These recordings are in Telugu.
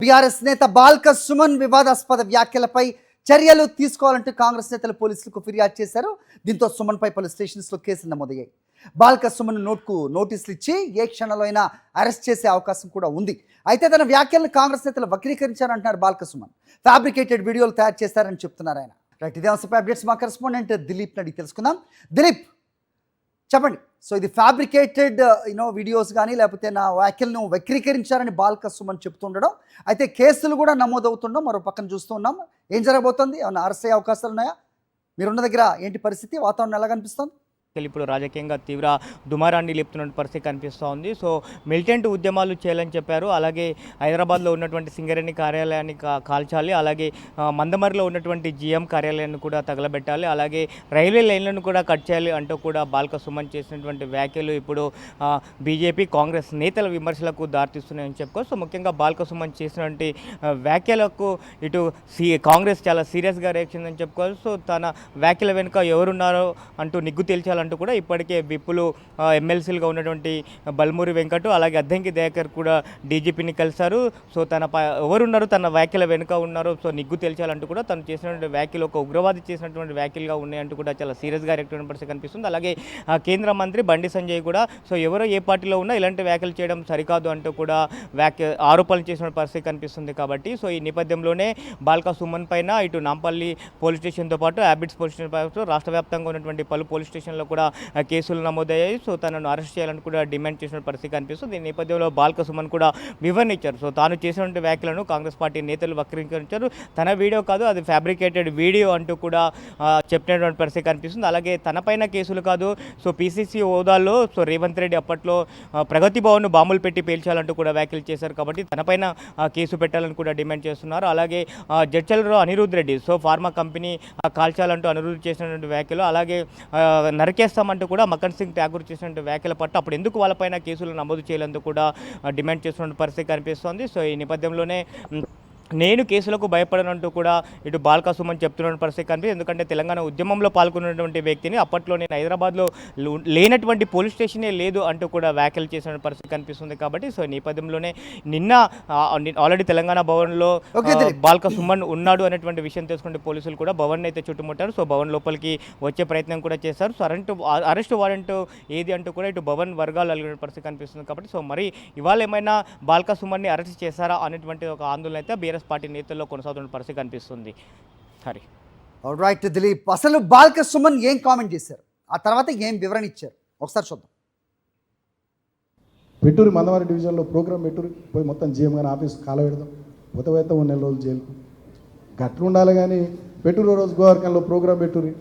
బీఆర్ఎస్ నేత బాల్క సుమన్ వివాదాస్పద వ్యాఖ్యలపై చర్యలు తీసుకోవాలంటూ కాంగ్రెస్ నేతలు పోలీసులకు ఫిర్యాదు చేశారు. దీంతో సుమన్పై పలు స్టేషన్స్లో కేసులు నమోదయ్యాయి. బాల్క సుమన్ నోటీసులు ఇచ్చి ఏ క్షణంలో అయినా అరెస్ట్ చేసే అవకాశం కూడా ఉంది. అయితే తన వ్యాఖ్యలను కాంగ్రెస్ నేతలు వక్రీకరించారంటున్నారు బాల్క సుమన్. ఫ్యాబ్రికేటెడ్ వీడియోలు తయారు చేశారని చెప్తున్నారు ఆయన. రైట్, ఇదే అంశంపై అప్డేట్స్ మా కరెస్పాండెంట్ దిలీప్ అడిగి తెలుసుకుందాం. దిలీప్, చెప్పండి. సో ఇది ఫ్యాబ్రికేటెడ్ వీడియోస్ కానీ లేకపోతే నా వ్యాఖ్యలను వక్రీకరించారని బాల్క సుమన్ చెప్తుండడం, అయితే కేసులు కూడా నమోదవుతుండడం మరో పక్కన చూస్తూ ఉన్నాం. ఏం జరగబోతోంది? ఏమన్నా అరెస్ట్ అయ్యే అవకాశాలు ఉన్నాయా? మీరున్న దగ్గర ఏంటి పరిస్థితి? వాతావరణం ఎలా కనిపిస్తుంది? ఇప్పుడు రాజకీయంగా తీవ్ర దుమారాన్ని లేపుతున్న పరిస్థితి కనిపిస్తూ ఉంది. సో మిలిటెంట్ ఉద్యమాలు చేయాలని చెప్పారు. అలాగే హైదరాబాద్లో ఉన్నటువంటి సింగరేణి కార్యాలయాన్ని కాల్చాలి, అలాగే మందమరిలో ఉన్నటువంటి జిఎం కార్యాలయాన్ని కూడా తగలబెట్టాలి, అలాగే రైల్వే లైన్లను కూడా కట్ చేయాలి అంటూ కూడా బాల్క సుమన్ చేసినటువంటి వ్యాఖ్యలు ఇప్పుడు బీజేపీ కాంగ్రెస్ నేతల విమర్శలకు దారితీస్తున్నాయని చెప్పుకోవచ్చు. సో ముఖ్యంగా బాల్క సుమన్ చేసినటువంటి వ్యాఖ్యలకు ఇటు కాంగ్రెస్ చాలా సీరియస్గా రియాక్షన్ అని చెప్పుకోవచ్చు. సో తన వ్యాఖ్యల వెనుక ఎవరున్నారో అంటూ నిగ్గు తేల్చాలి అంటూ కూడా ఇప్పటికే విప్పులు ఎమ్మెల్సీలుగా ఉన్నటువంటి బల్మూరి వెంకట్ అలాగే అద్దంకి దయాకర్ కూడా డీజీపీని కలిశారు. సో ఎవరున్నారు తన వ్యాఖ్యల వెనుక ఉన్నారో సో నిగ్గు తేల్చాలంటూ కూడా తను చేసినటువంటి వ్యాఖ్యలు ఒక ఉగ్రవాది చేసినటువంటి వ్యాఖ్యలుగా ఉన్నాయంటూ కూడా చాలా సీరియస్గా రియాక్ట్ అయిన పరిస్థితి కనిపిస్తుంది. అలాగే కేంద్ర మంత్రి బండి సంజయ్ కూడా సో ఎవరో ఏ పార్టీలో ఉన్నా ఇలాంటి వ్యాఖ్యలు చేయడం సరికాదు అంటూ కూడా ఆరోపణలు చేసిన పరిస్థితి కనిపిస్తుంది. కాబట్టి సో ఈ నేపథ్యంలోనే బాల్క సుమన్ పైన ఇటు నాంపల్లి పోలీస్ స్టేషన్తో పాటు హ్యాబిట్స్ పోలీస్ స్టేషన్ పాటు రాష్ట్ర వ్యాప్తంగా ఉన్నటువంటి పలు పోలీస్ స్టేషన్లో కూడా కేసులు నమోదయ్యాయి. సో తనను అరెస్ట్ చేయాలని కూడా డిమాండ్ చేసిన పరిస్థితి కనిపిస్తుంది. ఈ నేపథ్యంలో బాల్క సుమన్ కూడా వివరణ ఇచ్చారు. సో తాను చేసినటువంటి వ్యాఖ్యలను కాంగ్రెస్ పార్టీ నేతలు వక్రీకరించారు. తన వీడియో కాదు, అది ఫ్యాబ్రికేటెడ్ వీడియో అంటూ కూడా చెప్పినటువంటి పరిస్థితి కనిపిస్తుంది. అలాగే తనపైన కేసులు కాదు, సో పీసీసీ హోదాలో సో రేవంత్ రెడ్డి అప్పట్లో ప్రగతి భవన్ను బాంబులు పెట్టి పేల్చాలంటూ కూడా వ్యాఖ్యలు చేశారు. కాబట్టి తనపైన కేసు పెట్టాలని కూడా డిమాండ్ చేస్తున్నారు. అలాగే జడ్చల్లో Anirudh Reddy so pharma company కాల్చాలంటూ అనిరుద్ చేసినటువంటి వ్యాఖ్యలు, అలాగే నరికేస్తామంటూ కూడా మకన్ సింగ్ ఠాకూర్ చేసినటువంటి వ్యాఖ్యల పట్ల అప్పుడు ఎందుకు వాళ్ళపైన కేసులు నమోదు చేయాలంటూ కూడా డిమాండ్ చేస్తున్న పరిస్థితి కనిపిస్తోంది. సో ఈ నేపథ్యంలోనే నేను కేసులకు భయపడనంటూ కూడా ఇటు బాల్క సుమన్ చెప్తున్న పరిస్థితి కనిపిస్తుంది. ఎందుకంటే తెలంగాణ ఉద్యమంలో పాల్గొన్నటువంటి వ్యక్తిని అప్పట్లో నేను హైదరాబాద్లో లేనటువంటి పోలీస్ స్టేషనే లేదు అంటూ కూడా వ్యాఖ్యలు చేసిన పరిస్థితి కనిపిస్తుంది. కాబట్టి సో ఈ నేపథ్యంలోనే నిన్న ఆల్రెడీ తెలంగాణ భవన్లో బాల్క సుమన్ ఉన్నాడు అనేటువంటి విషయం తెలుసుకుంటే పోలీసులు కూడా భవన్ అయితే చుట్టుముట్టారు. సో భవన్ లోపలికి వచ్చే ప్రయత్నం కూడా చేశారు. సో అరెస్ట్ వారెంట్ ఏది అంటూ కూడా ఇటు భవన్ వర్గాలు అలిగిన పరిస్థితి కనిపిస్తుంది. కాబట్టి సో మరి ఇవాళ ఏమైనా బాల్క సుమన్ని అరెస్ట్ చేశారా అనేటువంటి ఒక ఆందోళన అయితే బీఆర్ఎస్ పార్టీ నేతల్లో కొనసాగుతున్న పరిస్థితి కనిపిస్తుంది. హరి రైట్ దిలీప్, అసలు బాల్క సుమన్ ఏం కామెంట్ చేశారు, ఆ తర్వాత ఏం వివరణ ఇచ్చారు ఒకసారి చూద్దాం. పెట్టూరి మందవారి డివిజన్లో ప్రోగ్రామ్ పెట్టూరి పోయి మొత్తం జీఎం కానీ ఆఫీస్ కాల పెడదాం, పోతే 1 నెల రోజులు జైలుకు గట్లు ఉండాలి. కానీ పెట్టూరు రోజు గోవర్కంలో ప్రోగ్రామ్ పెట్టూరి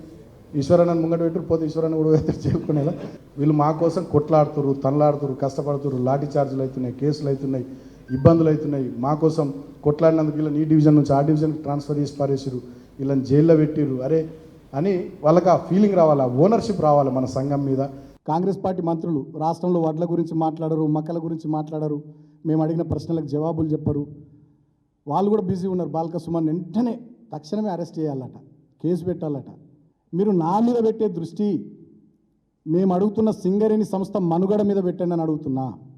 ఈశ్వరన్న ముంగట పెట్టూరు, పోతే ఈశ్వరన్న కూడా అయితే చేసుకునేలా వీళ్ళు మా కోసం కొట్లాడుతురు, తనలాడుతురు, కష్టపడుతురు, లాఠీ చార్జీలు అవుతున్నాయి, కేసులు అవుతున్నాయి, ఇబ్బందులు అవుతున్నాయి. మా కోసం కొట్లాడినందుకు వీళ్ళని ఈ డివిజన్ నుంచి ఆ డివిజన్కి ట్రాన్స్ఫర్ చేసి పారేసారు, వీళ్ళని జైల్లో పెట్టిరు అరే అని వాళ్ళకి ఆ ఫీలింగ్ రావాలి, ఆ ఓనర్షిప్ రావాలి మన సంఘం మీద. కాంగ్రెస్ పార్టీ మంత్రులు రాష్ట్రంలో వడ్ల గురించి మాట్లాడరు, మక్కల గురించి మాట్లాడరు, మేము అడిగిన ప్రశ్నలకు జవాబులు చెప్పరు. వాళ్ళు కూడా బిజీ ఉన్నారు. బాల్క సుమన్ వెంటనే తక్షణమే అరెస్ట్ చేయాలట, కేసు పెట్టాలట. మీరు నా మీద పెట్టే దృష్టి మేము అడుగుతున్న సింగరేణి సంస్థ మనుగడ మీద పెట్టండి అని అడుగుతున్నా.